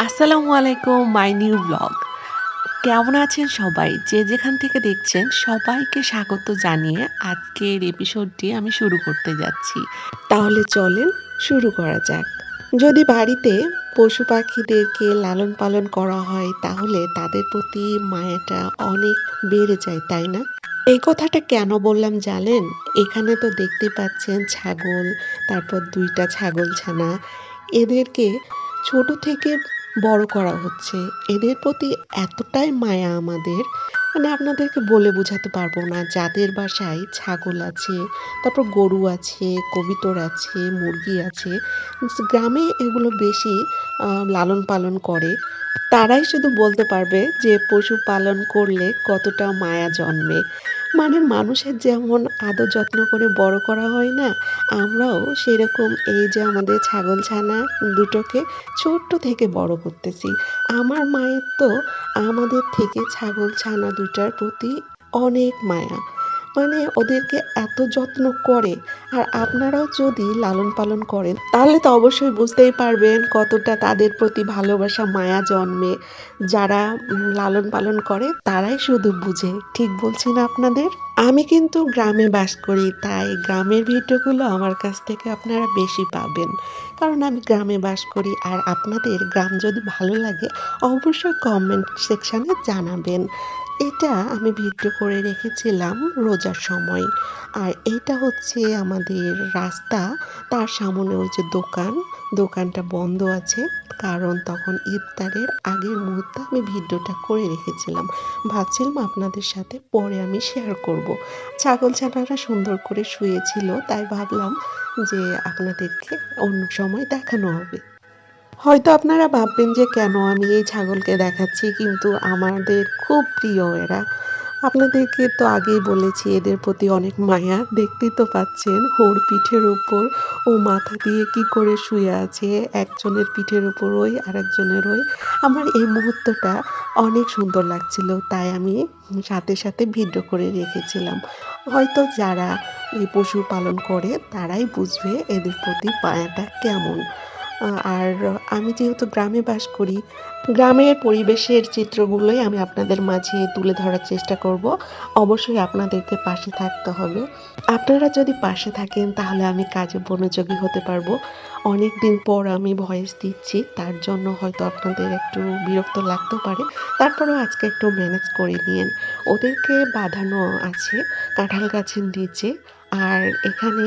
আসসালামু আলাইকুম my new blog. কেমন আছেন সবাই? যে যেখান থেকে দেখছেন সবাইকে স্বাগত জানিয়ে আজকের এপিসোডটি আমি শুরু করতে যাচ্ছি। তাহলে চলেন শুরু করা যাক। যদি বাড়িতে পশু পাখিদেরকে লালন পালন করা হয় তাহলে তাদের প্রতি মায়াটা অনেক বেড়ে যায়, তাই না? এই কথাটা কেন বললাম জানেন? এখানে তো দেখতে পাচ্ছেন ছাগল, তারপর ২ টা ছাগলছানা। এদেরকে ছোট থেকে বড় করা হচ্ছে। এদের প্রতি এতটাই মায়া আমাদের, মানে আপনাদেরকে বলে বোঝাতে পারবো না। যাদের বাসায় ছাগল আছে, তারপর গরু আছে, কবিতর আছে, মুরগি আছে, গ্রামে এগুলো বেশি লালন পালন করে। তারাই শুধু বলতে পারবে যে পশু পালন করলে কতটা মায়া জন্মে। মানে মানুষের যেমন আদর যত্ন করে বড় করা হয় না? আমরাও সেরকম এই যে আমাদের ছাগলছানা দুটোকে ছোট্ট থেকে বড় করতেছি। আমার মায়ের তো আমাদের থেকে ছাগলছানা ২ টার প্রতি অনেক মায়া। মানে ওদেরকে এত যত্ন করে। আর আপনারাও যদি লালন পালন করেন তাহলে তো অবশ্যই বুঝতেই পারবেন কতটা তাদের প্রতি ভালোবাসা মায়া জন্মে। যারা লালন পালন করে তারাই শুধু বুঝে। ঠিক বলছি না আপনাদের? আমি কিন্তু গ্রামে বাস করি, তাই গ্রামের ভিডিওগুলো আমার কাছ থেকে আপনারা বেশি পাবেন। কারণ আমি গ্রামে বাস করি। আর আপনাদের গ্রাম যদি ভালো লাগে অবশ্যই কমেন্ট সেকশনে জানাবেন। এটা আমি ভিডিও করে রেখেছিলাম রোজার সময়। আর এইটা হচ্ছে আমাদের রাস্তা, তার সামনে ওই যে দোকান, দোকানটা বন্ধ আছে। কারণ তখন ইফতারের আগের মুহূর্তে আমি ভিডিওটা করে রেখেছিলাম। ভাবছিলাম আপনাদের সাথে পরে আমি শেয়ার করব। ছাগলছানারা সুন্দর করে শুয়েছিল, তাই ভাবলাম যে আপনাদেরকে অন্য সময় দেখানো হবে। হয়তো আপনারা ভাববেন যে কেন আমি এই ছাগলকে দেখাচ্ছি, কিন্তু আমাদের খুব প্রিয় এরা। আপনাদেরকে তো আগেই বলেছি এদের প্রতি অনেক মায়া। দেখতেই তো পাচ্ছেন ওর পিঠের উপর ও মাথা দিয়ে কি করে শুয়ে আছে। একজনের পিঠের উপর ওই, আরেকজনের ওই। আমার এই মুহূর্তটা অনেক সুন্দর লাগছিল, তাই আমি সাথে সাথে ভিডিও করে রেখেছিলাম। হয়তো যারা এই পশু পালন করে তারাই বুঝবে এদের প্রতি মায়াটা কেমন। আর আমি যেহেতু গ্রামে বাস করি, গ্রামের পরিবেশের চিত্রগুলোই আমি আপনাদের মাঝে তুলে ধরার চেষ্টা করব। অবশ্যই আপনাদেরকে পাশে থাকতে হবে। আপনারা যদি পাশে থাকেন তাহলে আমি কাজে মনোযোগী হতে পারবো। অনেকদিন পর আমি ভয়েস দিচ্ছি, তার জন্য হয়তো আপনাদের একটু বিরক্ত লাগতেও পারে। তারপরেও আজকে একটু ম্যানেজ করে নিয়েন। ওদেরকে বাঁধানো আছে কাঁঠাল গাছের নিচে। আর এখানে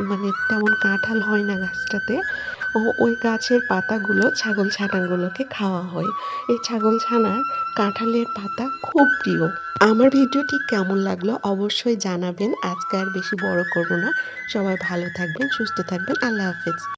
মানে তেমন কাঁঠাল হয় না গাছটাতে। ওই গাছের পাতাগুলো ছাগলছানাগুলোকে খাওয়া হয়। এই ছাগলছানার কাঁঠালের পাতা খুব প্রিয়। আমার ভিডিওটি কেমন লাগলো অবশ্যই জানাবেন। আজকে আর বেশি বড় করব না। সবাই ভালো থাকবেন, সুস্থ থাকবেন। আল্লাহ হাফেজ।